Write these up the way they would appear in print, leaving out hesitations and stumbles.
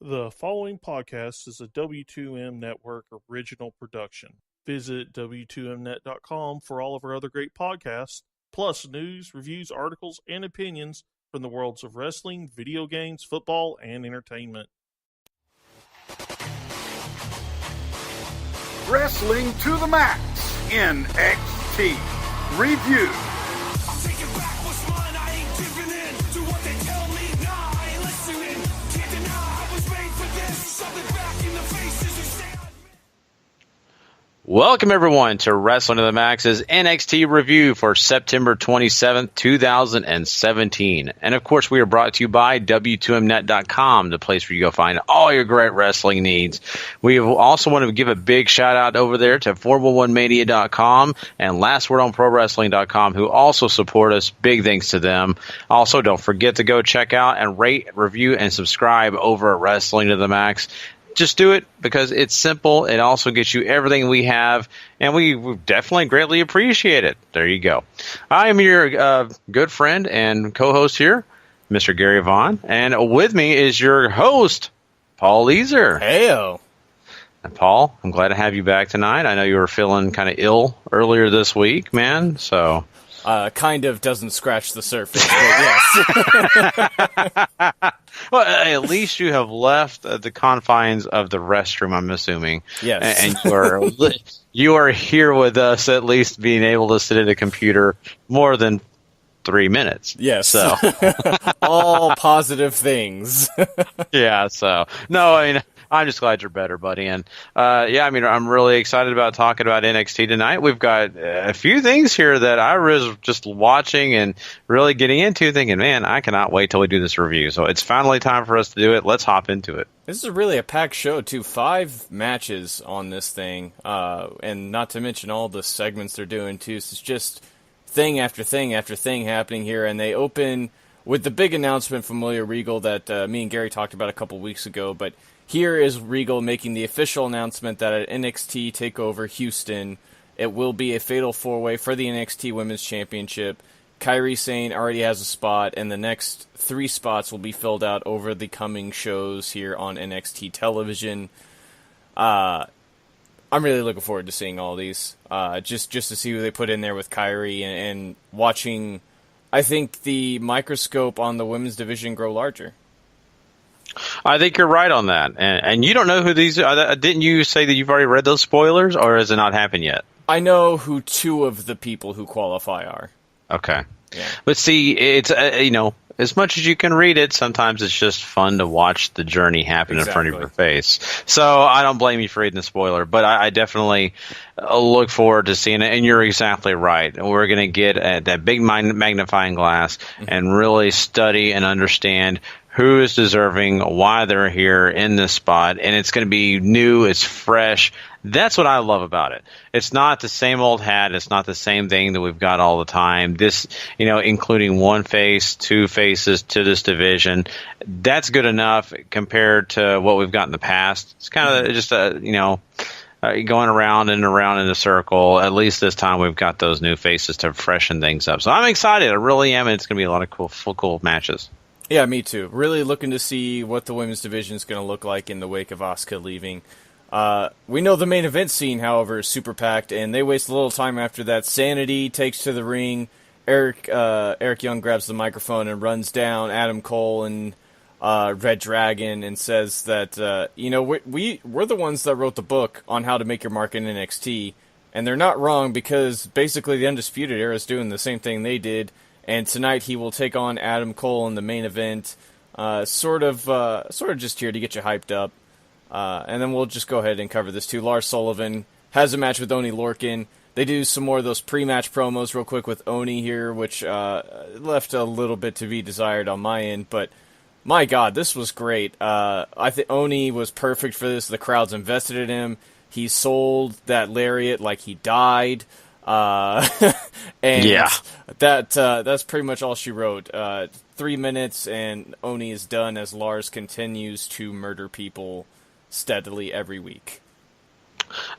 The following podcast is a W2M Network original production. Visit W2Mnet.com for all of our other great podcasts, plus news, reviews, articles, and opinions from the worlds of wrestling, video games, football, and entertainment. Wrestling to the Max NXT Review. Welcome, everyone, to Wrestling to the Max's NXT review for September 27th, 2017. And, of course, we are brought to you by W2Mnet.com, the place where you go find all your great wrestling needs. We also want to give a big shout-out over there to 411mania.com and LastWordOnProWrestling.com, who also support us. Big thanks to them. Also, don't forget to go check out and rate, review, and subscribe over at Wrestling to the Max. Just do it because it's simple. It also gets you everything we have, and we definitely greatly appreciate it. There you go. I am your good friend and co-host here, Mr. Gary Vaughan, and with me is your host, Paul Leazar. Heyo. And Paul, I'm glad to have you back tonight. I know you were feeling kind of ill earlier this week, man, so... kind of doesn't scratch the surface, but yes. Well, at least you have left the confines of the restroom, I'm assuming. Yes. And you are here with us, at least being able to sit at a computer more than 3 minutes. Yes. So. All positive things. Yeah, so. No, I mean... I'm just glad you're better, buddy. And, I'm really excited about talking about NXT tonight. We've got a few things here that I was just watching and really getting into, thinking, man, I cannot wait till we do this review. So it's finally time for us to do it. Let's hop into it. This is really a packed show, too. 5 matches on this thing, and not to mention all the segments they're doing, too. So it's just thing after thing after thing happening here, and they open with the big announcement from William Regal that me and Gary talked about a couple weeks ago, but here is Regal making the official announcement that at NXT TakeOver Houston, it will be a fatal 4-way for the NXT Women's Championship. Kairi Sane already has a spot, and the next 3 spots will be filled out over the coming shows here on NXT television. I'm really looking forward to seeing all these, just to see who they put in there with Kairi and watching, I think, the microscope on the women's division grow larger. I think you're right on that. And you don't know who these are. Didn't you say that you've already read those spoilers, or has it not happened yet? I know who 2 of the people who qualify are. Okay. Yeah. But see, it's, as much as you can read it, sometimes it's just fun to watch the journey happen in front of your face. So I don't blame you for reading the spoiler, but I definitely look forward to seeing it. And you're exactly right. We're going to get that big magnifying glass and really study and understand who is deserving, why they're here in this spot, and it's going to be new, it's fresh. That's what I love about it. It's not the same old hat. It's not the same thing that we've got all the time. This, including 1 face, 2 faces to this division, that's good enough compared to what we've got in the past. It's kind of just going around and around in a circle. At least this time we've got those new faces to freshen things up. So I'm excited. I really am, and it's going to be a lot of cool matches. Yeah, me too. Really looking to see what the women's division is going to look like in the wake of Asuka leaving. We know the main event scene, however, is super packed, and they waste a little time after that. Sanity takes to the ring. Eric Young grabs the microphone and runs down Adam Cole and Red Dragon and says that, we're the ones that wrote the book on how to make your mark in NXT, and they're not wrong because basically the Undisputed Era is doing the same thing they did. And tonight he will take on Adam Cole in the main event, sort of just here to get you hyped up. And then we'll just go ahead and cover this too. Lars Sullivan has a match with Oney Lorcan. They do some more of those pre-match promos real quick with Oney here, which left a little bit to be desired on my end. But my God, this was great. I think Oney was perfect for this. The crowd's invested in him. He sold that lariat like he died. And yeah, that's pretty much all she wrote. 3 minutes and Oney is done as Lars continues to murder people steadily every week.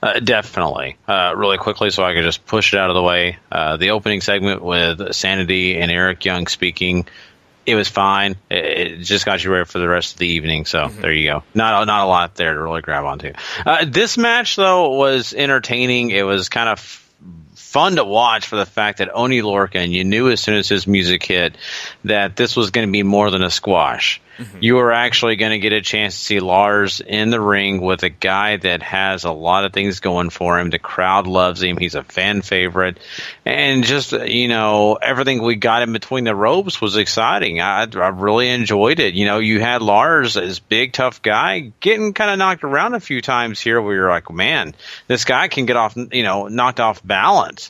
Definitely. Really quickly, so I could just push it out of the way. The opening segment with Sanity and Eric Young speaking, It was fine. It just got you ready for the rest of the evening. So there you go. Not a lot there to really grab onto. This match though was entertaining. It was kind of fun to watch for the fact that Oney Lorcan, you knew as soon as his music hit that this was going to be more than a squash. You were actually going to get a chance to see Lars in the ring with a guy that has a lot of things going for him. The crowd loves him. He's a fan favorite. And just, everything we got in between the ropes was exciting. I really enjoyed it. You had Lars, this big, tough guy, getting kind of knocked around a few times here where you're like, man, this guy can get off, knocked off balance.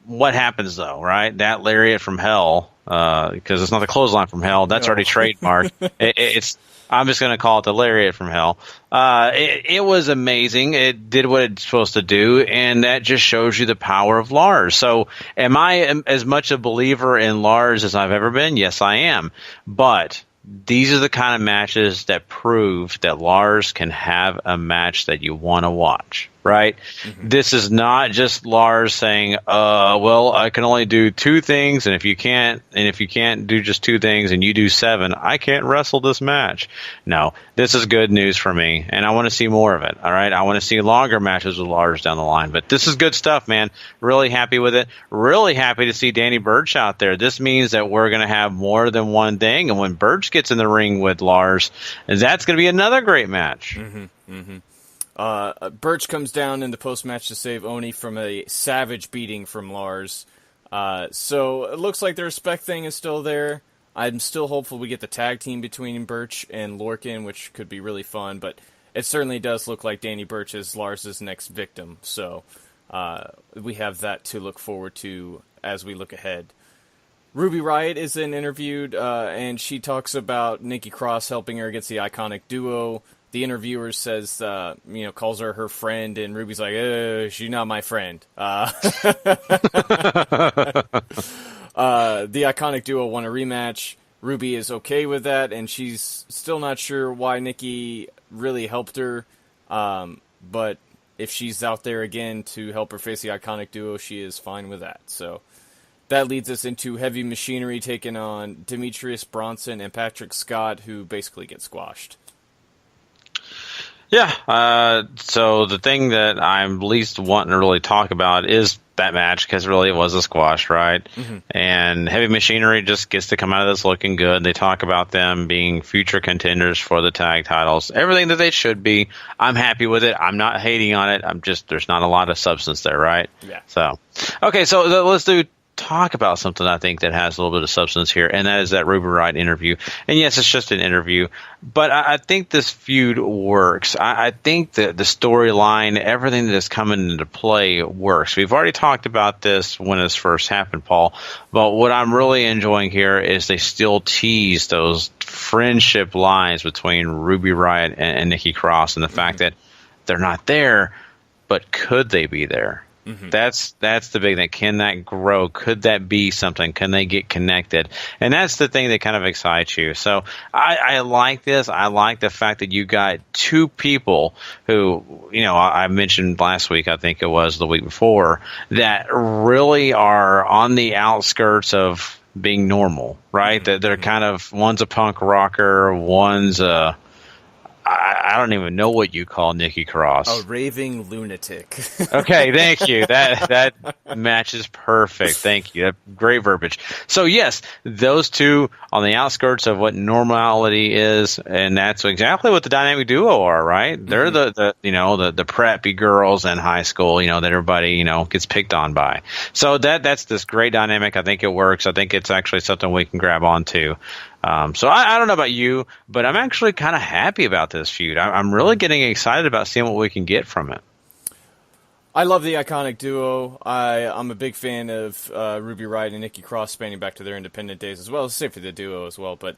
What happens though, right? That lariat from hell, because it's not the clothesline from hell. That's already trademarked. I'm just going to call it the lariat from hell. It was amazing. It did what it's supposed to do, and that just shows you the power of Lars. So am I as much a believer in Lars as I've ever been? Yes, I am. But these are the kind of matches that prove that Lars can have a match that you want to watch, right? This is not just Lars saying, well, I can only do 2 things, and if you can't do just 2 things and you do 7, I can't wrestle this match. No, this is good news for me, and I want to see more of it, all right? I want to see longer matches with Lars down the line, but this is good stuff, man. Really happy with it. Really happy to see Danny Burch out there. This means that we're going to have more than one thing, and when Burch gets in the ring with Lars, that's going to be another great match. Burch comes down in the post-match to save Oney from a savage beating from Lars. So it looks like the respect thing is still there. I'm still hopeful we get the tag team between Burch and Lorcan, which could be really fun, but it certainly does look like Danny Burch is Lars's next victim. So we have that to look forward to as we look ahead. Ruby Riott is then interviewed, and she talks about Nikki Cross helping her against the Iconic Duo. The interviewer says, calls her friend, and Ruby's like, she's not my friend. The Iconic Duo want a rematch. Ruby is okay with that, and she's still not sure why Nikki really helped her. But if she's out there again to help her face the Iconic Duo, she is fine with that. So that leads us into Heavy Machinery taking on Demetrius Bronson and Patrick Scott, who basically get squashed. Yeah, so the thing that I'm least wanting to really talk about is that match, because really it was a squash, right? And Heavy Machinery just gets to come out of this looking good. They talk about them being future contenders for the tag titles. Everything that they should be. I'm happy with it. I'm not hating on it. There's not a lot of substance there, right? Yeah. So, okay, so let's talk about something I think that has a little bit of substance here, and that is that Ruby Riott interview. And yes, it's just an interview, but I think this feud works. I think that the storyline, everything that is coming into play works. We've already talked about this when this first happened, Paul, but what I'm really enjoying here is they still tease those friendship lines between Ruby Riott and Nikki Cross, and the fact that they're not there, but could they be there? That's the big thing. Can that grow? Could that be something? Can they get connected? And that's the thing that kind of excites you. So I like this. I like the fact that you got 2 people who, I mentioned last week, I think it was the week before, that really are on the outskirts of being normal, right? That they're kind of, one's a punk rocker, one's a, I don't even know what you call Nikki Cross. A raving lunatic. Okay, thank you. That matches perfect. Thank you. Great verbiage. So yes, those 2 on the outskirts of what normality is, and that's exactly what the dynamic duo are, right? They're the preppy girls in high school, that everybody, gets picked on by. So that's this great dynamic. I think it works. I think it's actually something we can grab onto. So I don't know about you, but I'm actually kind of happy about this feud. I'm really getting excited about seeing what we can get from it. I love the Iconic Duo. I'm a big fan of Ruby Riott and Nikki Cross spanning back to their independent days as well. Same for the duo as well. But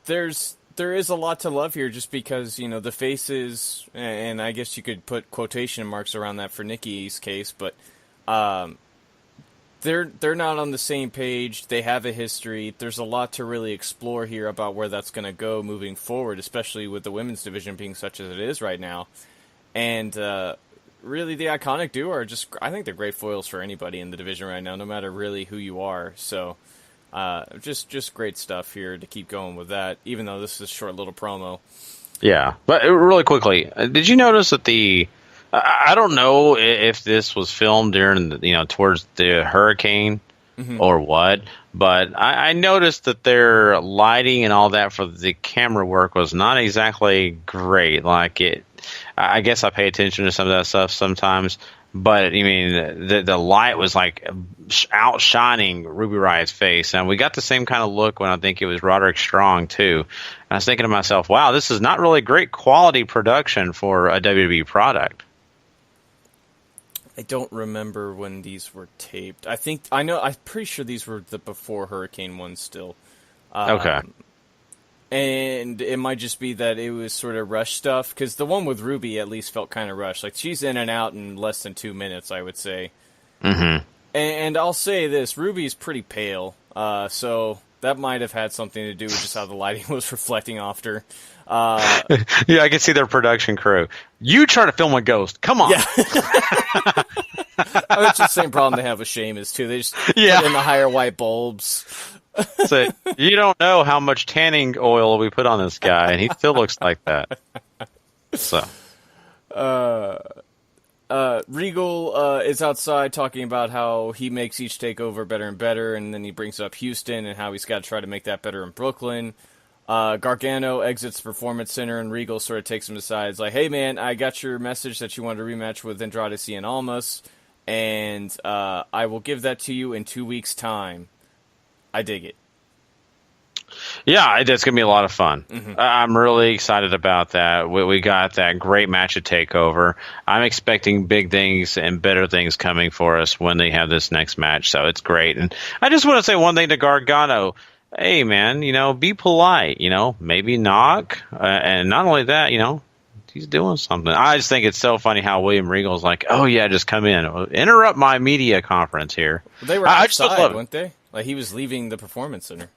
there is a lot to love here just because, the faces, and I guess you could put quotation marks around that for Nikki's case, but they're not on the same page. They have a history. There's a lot to really explore here about where that's going to go moving forward, especially with the women's division being such as it is right now. And really, the Iconic Duo are I think they're great foils for anybody in the division right now, no matter really who you are. So Just great stuff here to keep going with that, even though this is a short little promo. Yeah, but really quickly, did you notice that I don't know if this was filmed during, towards the hurricane or what, but I noticed that their lighting and all that for the camera work was not exactly great. I guess I pay attention to some of that stuff sometimes, but I mean, the light was like outshining Ruby Riot's face, and we got the same kind of look when I think it was Roderick Strong too. And I was thinking to myself, wow, this is not really great quality production for a WWE product. I don't remember when these were taped. I'm pretty sure these were the before Hurricane ones still. Okay. And it might just be that it was sort of rush stuff, because the one with Ruby at least felt kind of rushed. Like, she's in and out in less than 2 minutes, I would say. Mm-hmm. And I'll say this, Ruby's pretty pale, so that might have had something to do with just how the lighting was reflecting off her. Yeah, I can see their production crew. You try to film a ghost. Come on. Yeah. It's the same problem they have with Sheamus, too. They just put in the higher white bulbs. So, you don't know how much tanning oil we put on this guy, and he still looks like that. So, Regal is outside talking about how he makes each takeover better and better, and then he brings up Houston and how he's got to try to make that better in Brooklyn. Gargano exits the Performance Center, and Regal sort of takes him aside. It's like, hey, man, I got your message that you wanted a rematch with Andrade Cien Almas, and I will give that to you in 2 weeks' time. I dig it. Yeah, that's going to be a lot of fun. Mm-hmm. I'm really excited about that. We got that great match at TakeOver. I'm expecting big things and better things coming for us when they have this next match, so it's great. And I just want to say one thing to Gargano. Hey, man, be polite, maybe knock. And not only that, he's doing something. I just think it's so funny how William Regal's like, oh, yeah, just come in. Interrupt my media conference here. Well, they were outside, weren't they? Like, he was leaving the Performance Center.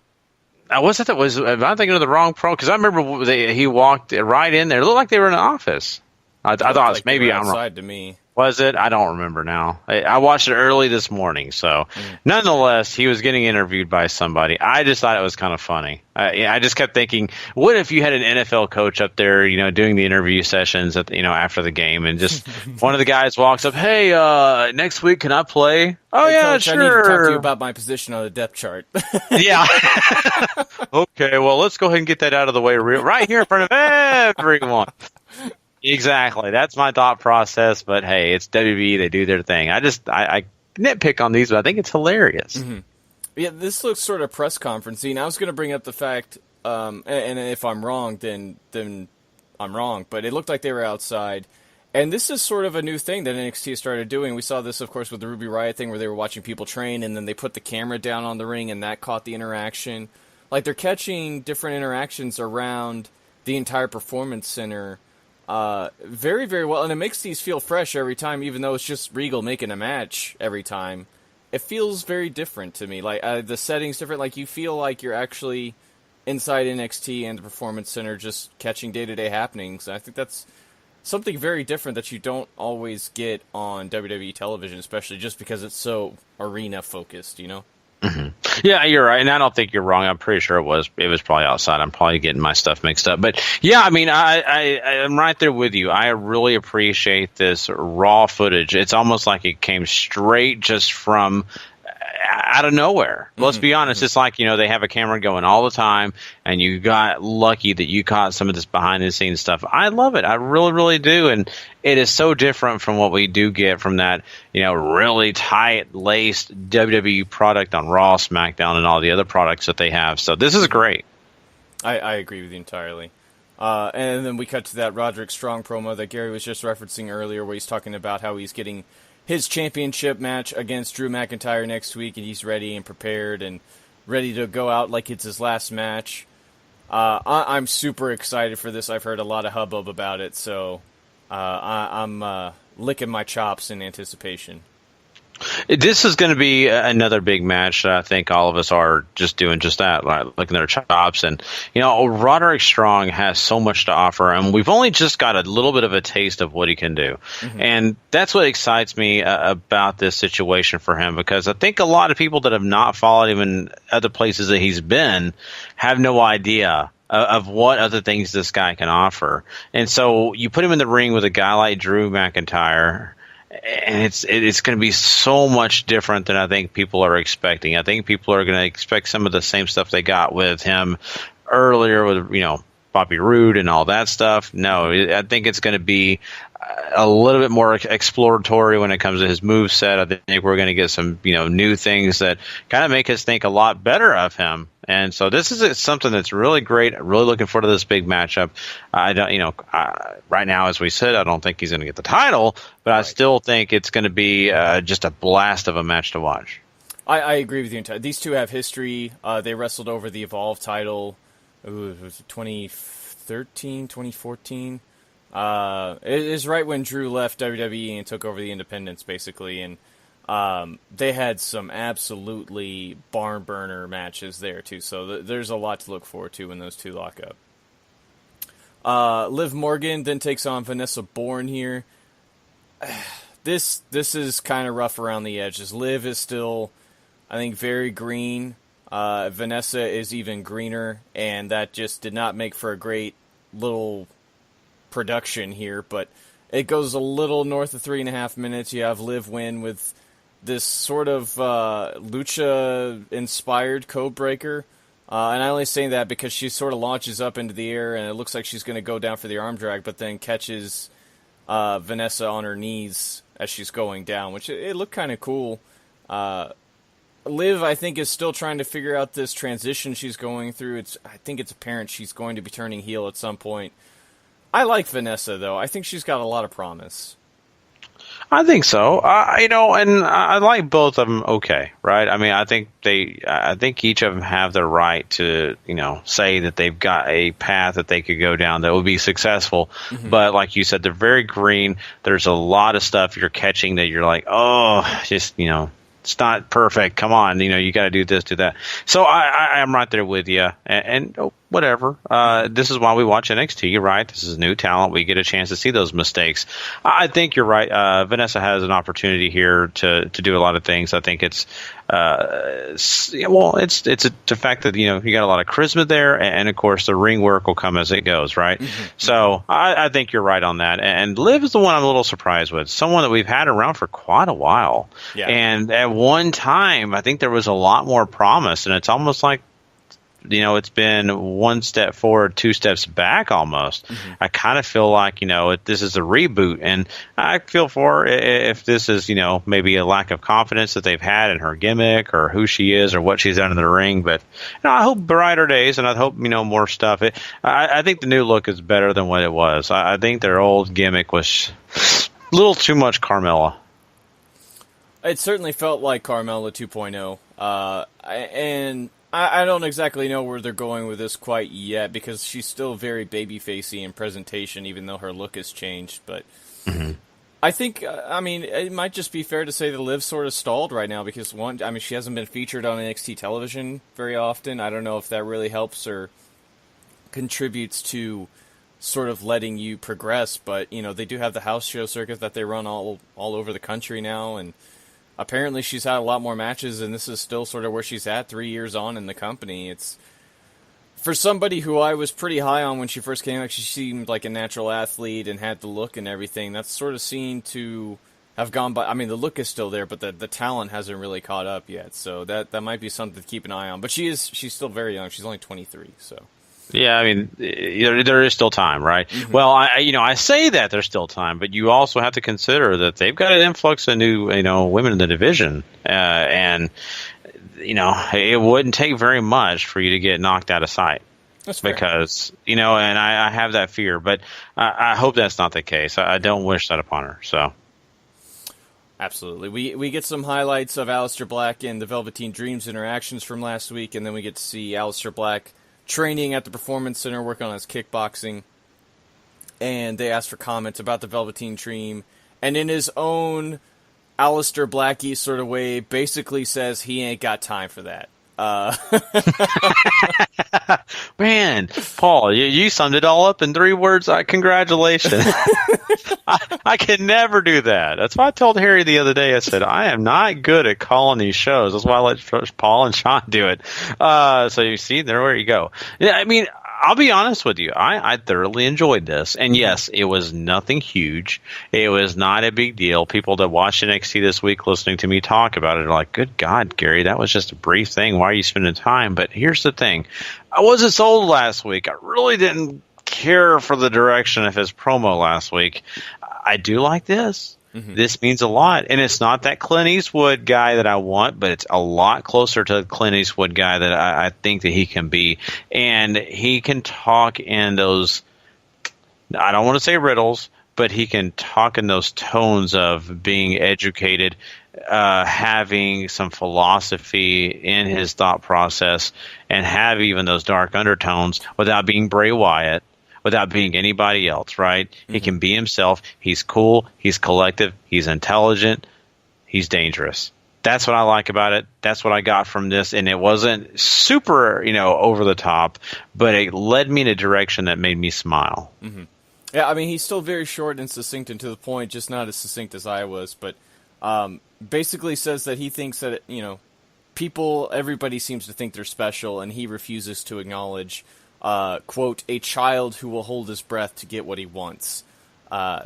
Am I thinking of the wrong pro? Because I remember he walked right in there. It looked like they were in an office. I thought like maybe I'm wrong. Outside to me. Was it? I don't remember now. I watched it early this morning, so nonetheless, he was getting interviewed by somebody. I just thought it was kind of funny. I just kept thinking, what if you had an NFL coach up there, doing the interview sessions at after the game, and just one of the guys walks up, hey, next week can I play? Oh hey, yeah, Coach, sure. I need to talk to you about my position on the depth chart. Yeah. Okay, well, let's go ahead and get that out of the way right here in front of everyone. Exactly. That's my thought process, but hey, it's WWE. They do their thing. I nitpick on these, but I think it's hilarious. Mm-hmm. Yeah, this looks sort of press conferencing. I was going to bring up the fact, and if I'm wrong, then I'm wrong, but it looked like they were outside. And this is sort of a new thing that NXT started doing. We saw this, of course, with the Ruby Riott thing where they were watching people train, and then they put the camera down on the ring, and that caught the interaction. Like, they're catching different interactions around the entire Performance Center very, very well, and it makes these feel fresh every time, even though it's just Regal making a match every time. It feels very different to me. Like, the setting's different. Like, you feel like you're actually inside NXT and the Performance Center just catching day-to-day happenings. And I think that's something very different that you don't always get on WWE television, especially just because it's so arena-focused, Mm-hmm. Yeah, you're right, and I don't think you're wrong. I'm pretty sure it was probably outside. I'm probably getting my stuff mixed up, but yeah, I mean, I'm right there with you. I really appreciate this raw footage. It's almost like it came straight just from out of nowhere. Let's be honest. It's like, they have a camera going all the time, and you got lucky that you caught some of this behind the scenes stuff. I love it. I really, really do. And it is so different from what we do get from that, really tight laced WWE product on Raw, SmackDown, and all the other products that they have. So this is great. I agree with you entirely. And then we cut to that Roderick Strong promo that Gary was just referencing earlier, where he's talking about how he's getting his championship match against Drew McIntyre next week, and he's ready and prepared and ready to go out like it's his last match. I'm super excited for this. I've heard a lot of hubbub about it, so I'm licking my chops in anticipation. This is going to be another big match that I think all of us are just doing just that, like licking their chops. And, Roderick Strong has so much to offer, and we've only just got a little bit of a taste of what he can do. Mm-hmm. And that's what excites me about this situation for him, because I think a lot of people that have not followed him in other places that he's been have no idea of what other things this guy can offer. And so you put him in the ring with a guy like Drew McIntyre, and it's going to be so much different than I think people are expecting. I think people are going to expect some of the same stuff they got with him earlier with, Bobby Roode and all that stuff. No, I think it's going to be a little bit more exploratory when it comes to his moveset. I think we're going to get some, new things that kind of make us think a lot better of him. And so this is something that's really great. Really looking forward to this big matchup. I don't, right now, as we said, I don't think he's going to get the title, but right. I still think it's going to be just a blast of a match to watch. I agree with you entirely. These two have history. They wrestled over the Evolve title. It was 2013, 2014. It is right when Drew left WWE and took over the independents, basically, and they had some absolutely barn burner matches there too. So there's a lot to look forward to when those two lock up. Liv Morgan then takes on Vanessa Bourne here. This is kind of rough around the edges. Liv is still, I think, very green. Vanessa is even greener, and that just did not make for a great little production here, but it goes a little north of 3.5 minutes. You have Liv win with this sort of lucha-inspired code breaker, and I only say that because she sort of launches up into the air, and it looks like she's going to go down for the arm drag, but then catches Vanessa on her knees as she's going down, which it looked kind of cool. Liv, I think, is still trying to figure out this transition she's going through. I think it's apparent she's going to be turning heel at some point. I like Vanessa, though. I think she's got a lot of promise. I think so. And I like both of them. Okay, right? I mean, I think each of them have the right to, say that they've got a path that they could go down that would be successful. Mm-hmm. But like you said, they're very green. There's a lot of stuff you're catching that you're like, oh, just, it's not perfect. Come on, you got to do this, do that. So I'm right there with you. And whatever. This is why we watch NXT, right? This is new talent. We get a chance to see those mistakes. I think you're right. Vanessa has an opportunity here to do a lot of things. I think it's the fact that, you got a lot of charisma there. And of course, the ring work will come as it goes, right? Mm-hmm. So I think you're right on that. And Liv is the one I'm a little surprised with. Someone that we've had around for quite a while. Yeah. And at one time, I think there was a lot more promise. And it's almost like, it's been one step forward, two steps back almost. Mm-hmm. I kind of feel like, this is a reboot. And I feel for if this is, maybe a lack of confidence that they've had in her gimmick or who she is or what she's done in the ring. But I hope brighter days, and I hope, more stuff. I think the new look is better than what it was. I think their old gimmick was a little too much Carmella. It certainly felt like Carmella 2.0. And I don't exactly know where they're going with this quite yet, because she's still very baby-facey in presentation, even though her look has changed. But mm-hmm. I think, it might just be fair to say that Liv sort of stalled right now, because she hasn't been featured on NXT television very often. I don't know if that really helps or contributes to sort of letting you progress, but, they do have the house show circuit that they run all over the country now, and apparently she's had a lot more matches, and this is still sort of where she's at 3 years on in the company. It's, for somebody who I was pretty high on when she first came out, she seemed like a natural athlete and had the look and everything. That's sort of seemed to have gone by. The look is still there, but the talent hasn't really caught up yet. So that might be something to keep an eye on. But she's still very young. She's only 23, so. Yeah, there is still time, right? Mm-hmm. Well, I say that there's still time, but you also have to consider that they've got an influx of new, women in the division, and it wouldn't take very much for you to get knocked out of sight. That's fair. Because and I have that fear, but I hope that's not the case. I don't wish that upon her. So. Absolutely. We get some highlights of Aleister Black and the Velveteen Dream's interactions from last week, and then we get to see Aleister Black training at the Performance Center, working on his kickboxing, and they asked for comments about the Velveteen Dream, and in his own Aleister Blackey sort of way basically says he ain't got time for that. Man, Paul, you summed it all up in 3 words. Congratulations. I can never do that. That's why I told Harry the other day, I said, I am not good at calling these shows. That's why I let Paul and Sean do it. So you see, there you go. Yeah, I mean, I'll be honest with you. I thoroughly enjoyed this. And yes, it was nothing huge. It was not a big deal. People that watched NXT this week listening to me talk about it are like, good God, Gary, that was just a brief thing. Why are you spending time? But here's the thing. I wasn't sold last week. I really didn't care for the direction of his promo last week. I do like this. Mm-hmm. This means a lot. And it's not that Clint Eastwood guy that I want, but it's a lot closer to the Clint Eastwood guy that I think that he can be. And he can talk in those, I don't want to say riddles, but he can talk in those tones of being educated, having some philosophy in his thought process, and have even those dark undertones without being Bray Wyatt. Without being anybody else, right? Mm-hmm. He can be himself. He's cool. He's collective. He's intelligent. He's dangerous. That's what I like about it. That's what I got from this. And it wasn't super, over the top, but it led me in a direction that made me smile. Mm-hmm. Yeah, I mean, he's still very short and succinct and to the point, just not as succinct as I was. But basically says that he thinks that, everybody seems to think they're special, and he refuses to acknowledge quote, a child who will hold his breath to get what he wants.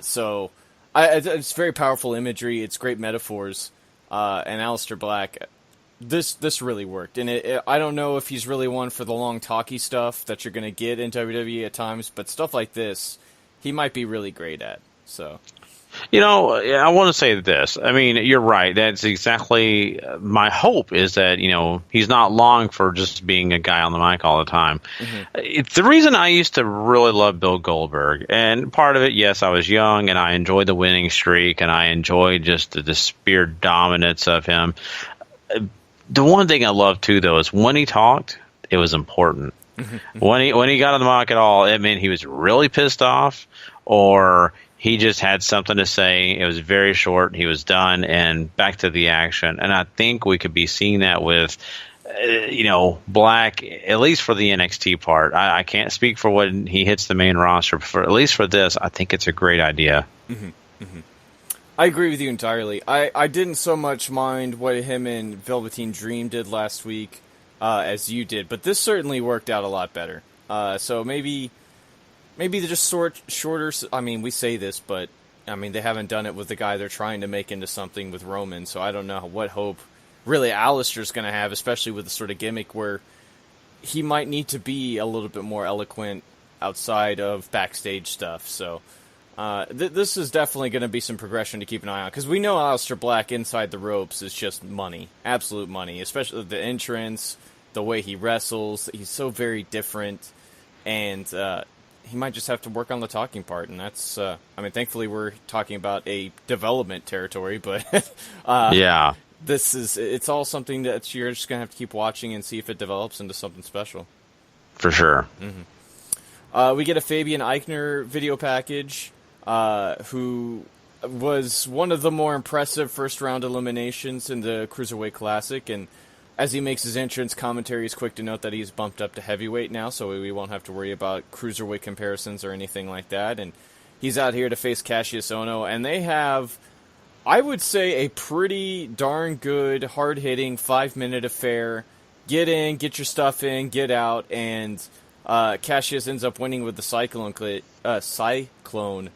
So it's very powerful imagery. It's great metaphors. And Aleister Black, this really worked. And I don't know if he's really one for the long talky stuff that you're going to get in WWE at times, but stuff like this, he might be really great at. So. I want to say this. I mean, you're right. That's exactly my hope is that, he's not long for just being a guy on the mic all the time. Mm-hmm. It's the reason I used to really love Bill Goldberg. And part of it, yes, I was young and I enjoyed the winning streak and I enjoyed just the spear dominance of him. The one thing I loved too, though, is when he talked, it was important. Mm-hmm. When he got on the mic at all, it meant he was really pissed off or he just had something to say. It was very short. He was done and back to the action. And I think we could be seeing that with, Black, at least for the NXT part. I can't speak for when he hits the main roster, but at least for this, I think it's a great idea. Mm-hmm. Mm-hmm. I agree with you entirely. I didn't so much mind what him and Velveteen Dream did last week as you did, but this certainly worked out a lot better. So maybe they're just shorter. I mean, we say this, but I mean, they haven't done it with the guy they're trying to make into something with Roman. So I don't know what hope really Aleister's going to have, especially with the sort of gimmick where he might need to be a little bit more eloquent outside of backstage stuff. So this is definitely going to be some progression to keep an eye on because we know Aleister Black inside the ropes is just money, absolute money, especially the entrance, the way he wrestles. He's so very different, and he might just have to work on the talking part, and that's, thankfully we're talking about a development territory, but yeah, it's all something that you're just going to have to keep watching and see if it develops into something special. For sure. Mm-hmm. We get a Fabian Aichner video package, who was one of the more impressive first-round eliminations in the Cruiserweight Classic, and as he makes his entrance, commentary is quick to note that he's bumped up to heavyweight now, so we won't have to worry about cruiserweight comparisons or anything like that. And he's out here to face Cassius Ohno, and they have, I would say, a pretty darn good, hard-hitting 5-minute affair. Get in, get your stuff in, get out, and Cassius ends up winning with the Cyclone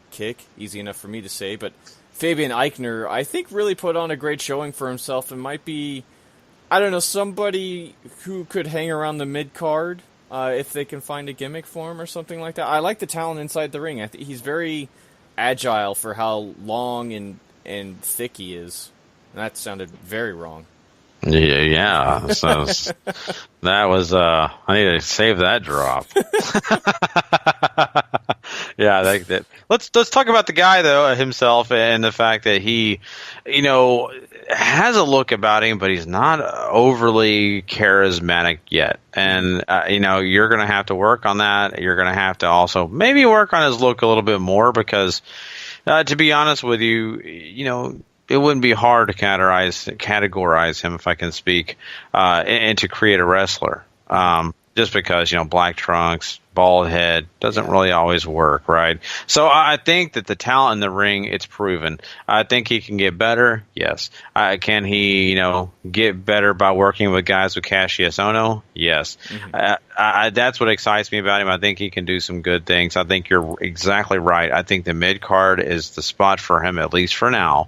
kick. Easy enough for me to say, but Fabian Aichner, I think, really put on a great showing for himself and might be, I don't know, somebody who could hang around the mid-card if they can find a gimmick for him or something like that. I like the talent inside the ring. I think he's very agile for how long and thick he is. And that sounded very wrong. Yeah. So that was, I need to save that drop. Yeah, I like that. Let's talk about the guy, though, himself and the fact that he, has a look about him, but he's not overly charismatic yet. And, you're going to have to work on that. You're going to have to also maybe work on his look a little bit more because, to be honest with you, it wouldn't be hard to categorize him, if I can speak, and to create a wrestler. Just because, black trunks, bald head doesn't really always work, right? So I think that the talent in the ring, it's proven. I think he can get better. Yes. Can he, get better by working with guys with Cassius Ohno? Yes. Mm-hmm. That's what excites me about him. I think he can do some good things. I think you're exactly right. I think the mid card is the spot for him, at least for now.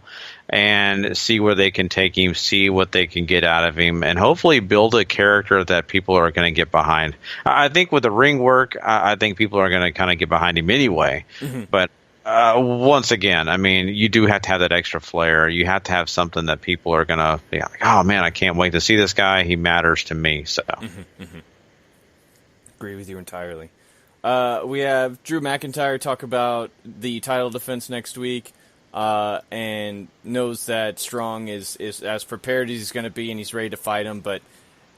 And see where they can take him, see what they can get out of him, and hopefully build a character that people are going to get behind. I think with the ring work, I think people are going to kind of get behind him anyway. Mm-hmm. But once again, I mean, you do have to have that extra flair. You have to have something that people are going to be like, oh, man, I can't wait to see this guy. He matters to me. So, Agree with you entirely. We have Drew McIntyre talk about the title defense next week. And knows that Strong is as prepared as he's going to be, and he's ready to fight him. But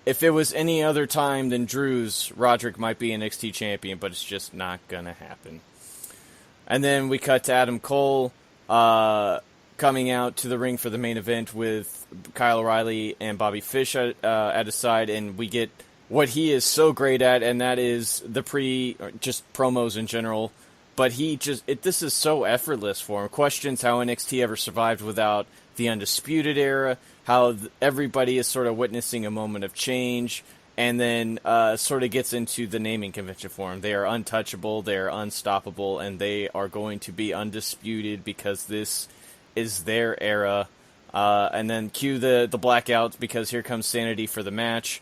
if it was any other time than Drew's, Roderick might be NXT champion, but it's just not going to happen. And then we cut to Adam Cole coming out to the ring for the main event with Kyle O'Reilly and Bobby Fish at his side, and we get what he is so great at, and that is just promos in general. But this is so effortless for him. Questions how NXT ever survived without the Undisputed Era, how everybody is sort of witnessing a moment of change, and then sort of gets into the naming convention for him. They are untouchable, they are unstoppable, and they are going to be undisputed because this is their era. And then cue the blackouts because here comes Sanity for the match.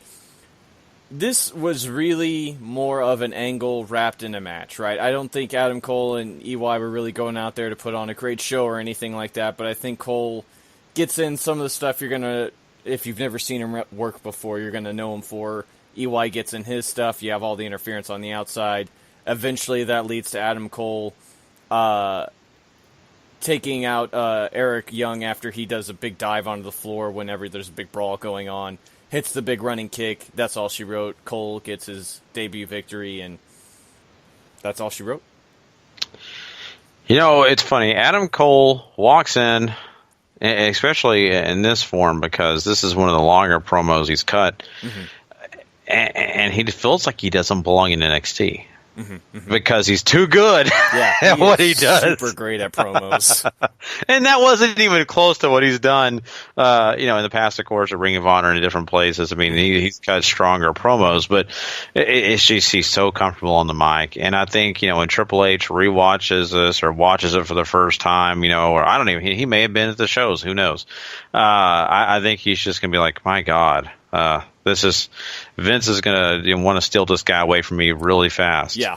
This was really more of an angle wrapped in a match, right? I don't think Adam Cole and EY were really going out there to put on a great show or anything like that, but I think Cole gets in some of the stuff if you've never seen him work before, you're going to know him for. EY gets in his stuff, you have all the interference on the outside. Eventually that leads to Adam Cole taking out Eric Young after he does a big dive onto the floor whenever there's a big brawl going on. Hits the big running kick. That's all she wrote. Cole gets his debut victory, and that's all she wrote. It's funny. Adam Cole walks in, especially in this form, because this is one of the longer promos he's cut, and he feels like he doesn't belong in NXT. Because he's too good at what he does. Super great at promos. And that wasn't even close to what he's done, in the past, of course, at Ring of Honor and in different places. I mean, he's got stronger promos, but it's just he's so comfortable on the mic. And I think, when Triple H rewatches this or watches it for the first time, or I don't even, he may have been at the shows, who knows? I think he's just going to be like, my God. Vince is going to want to steal this guy away from me really fast. Yeah.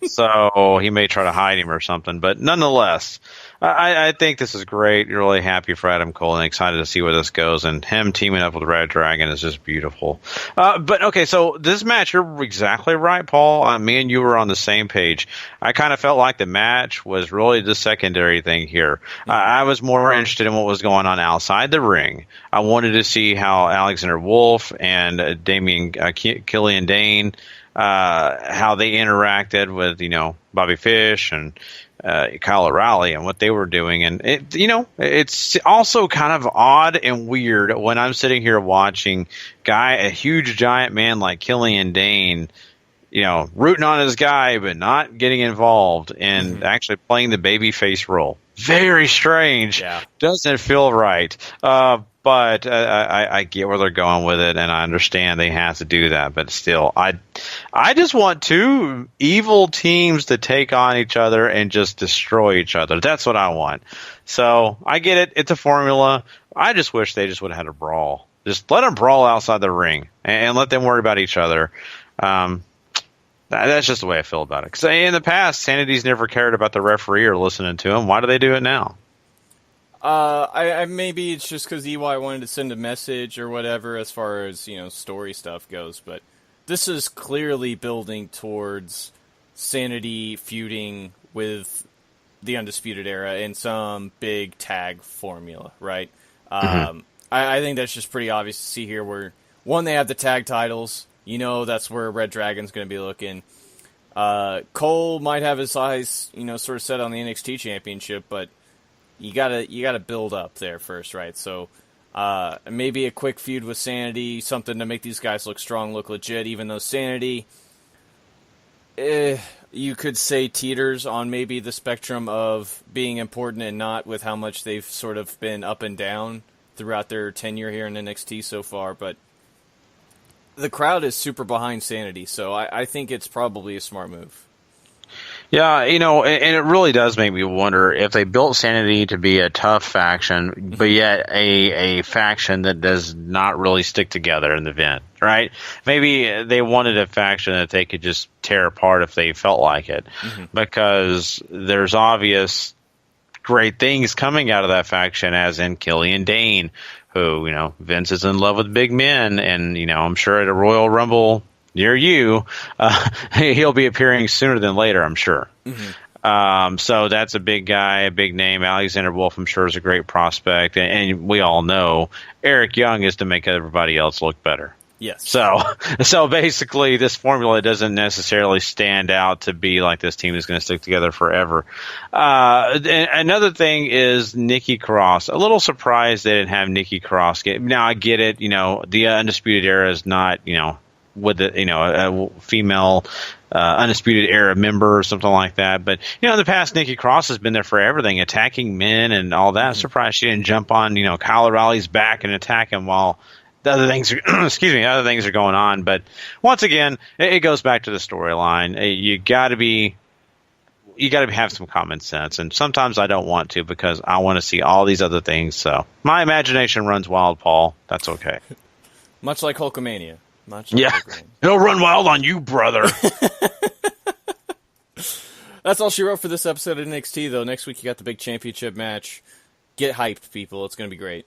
So he may try to hide him or something, but nonetheless, I think this is great. You're really happy for Adam Cole and excited to see where this goes, and him teaming up with Red Dragon is just beautiful. But okay, so this match, you're exactly right, Paul. Me and you were on the same page. I kind of felt like the match was really the secondary thing here. I was more interested in what was going on outside the ring. I wanted to see how Alexander Wolf and Killian Dane, how they interacted with, Bobby Fish and Kyle O'Reilly and what they were doing. And it's also kind of odd and weird when I'm sitting here watching a huge giant man like Killian Dane, rooting on his guy, but not getting involved and actually playing the babyface role. Very strange. Yeah. Doesn't feel right. But I get where they're going with it, and I understand they have to do that. But still, I just want two evil teams to take on each other and just destroy each other. That's what I want. So I get it. It's a formula. I just wish they just would have had a brawl. Just let them brawl outside the ring and let them worry about each other. That's just the way I feel about it. Because in the past, Sanity's never cared about the referee or listening to him. Why do they do it now? Maybe it's just because EY wanted to send a message or whatever as far as, story stuff goes, but this is clearly building towards Sanity feuding with the Undisputed Era in some big tag formula, right? I think that's just pretty obvious to see here where, one, they have the tag titles. That's where Red Dragon's going to be looking. Cole might have his eyes, sort of set on the NXT championship, but you gotta build up there first, right? So maybe a quick feud with Sanity, something to make these guys look strong, look legit. Even though Sanity, you could say teeters on maybe the spectrum of being important and not, with how much they've sort of been up and down throughout their tenure here in NXT so far, but the crowd is super behind Sanity, so I think it's probably a smart move. Yeah, and it really does make me wonder if they built Sanity to be a tough faction, but yet a faction that does not really stick together in the event, right? Maybe they wanted a faction that they could just tear apart if they felt like it, because there's obvious great things coming out of that faction, as in Killian Dane, who, Vince is in love with big men, and, I'm sure at a Royal Rumble near you, he'll be appearing sooner than later, I'm sure. So that's a big guy, a big name. Alexander Wolf, I'm sure, is a great prospect. And we all know Eric Young is to make everybody else look better. Yes. So basically, this formula doesn't necessarily stand out to be like this team is going to stick together forever. Another thing is Nikki Cross. A little surprised they didn't have Nikki Cross. Now, I get it. The Undisputed Era is not, with a female Undisputed Era member or something like that. But, in the past, Nikki Cross has been there for everything, attacking men and all that. I'm surprised she didn't jump on, Kyle O'Reilly's back and attack him while the other things are, other things are going on. But once again, it goes back to the storyline. You got to have some common sense. And sometimes I don't want to, because I want to see all these other things. So my imagination runs wild, Paul. That's okay. Much like Hulkamania. It'll run wild on you, brother. That's all she wrote for this episode of NXT, though. Next week, you got the big championship match. Get hyped, people. It's going to be great.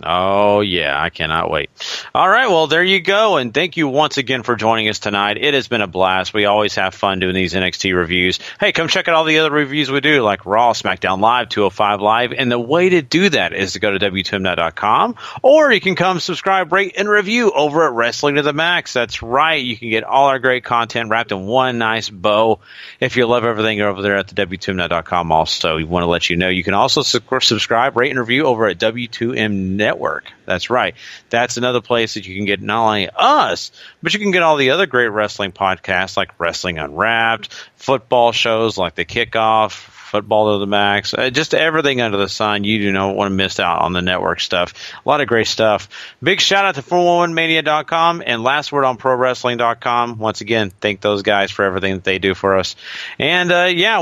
Oh, yeah, I cannot wait. All right, well, there you go, and thank you once again for joining us tonight. It has been a blast. We always have fun doing these NXT reviews. Hey, come check out all the other reviews we do, like Raw, SmackDown Live, 205 Live, and the way to do that is to go to W2Mnet.com, or you can come subscribe, rate, and review over at Wrestling to the Max. That's right, you can get all our great content wrapped in one nice bow. If you love everything, you're over there at the W2Mnet.com also. We want to let you know you can also subscribe, rate, and review over at W2M Network. That's right. That's another place that you can get not only us, but you can get all the other great wrestling podcasts like Wrestling Unwrapped, football shows like The Kickoff, Football to the Max, just everything under the sun. You do not want to miss out on the network stuff. A lot of great stuff. Big shout out to 411mania.com and Last Word on ProWrestling.com. Once again, thank those guys for everything that they do for us. And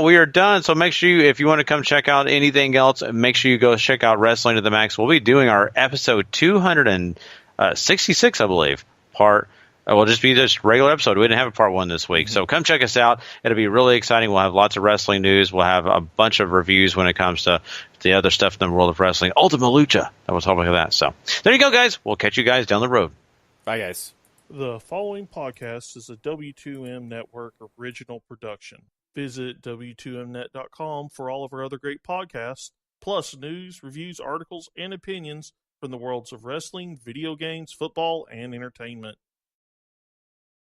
we are done. So make sure if you want to come check out anything else, make sure you go check out Wrestling to the Max. We'll be doing our episode 266, I believe, part. It will just be this regular episode. We didn't have a part one this week. So come check us out. It'll be really exciting. We'll have lots of wrestling news. We'll have a bunch of reviews when it comes to the other stuff in the world of wrestling. Ultimate Lucha. And we'll talk about that. So there you go, guys. We'll catch you guys down the road. Bye, guys. The following podcast is a W2M Network original production. Visit W2Mnet.com for all of our other great podcasts, plus news, reviews, articles, and opinions from the worlds of wrestling, video games, football, and entertainment.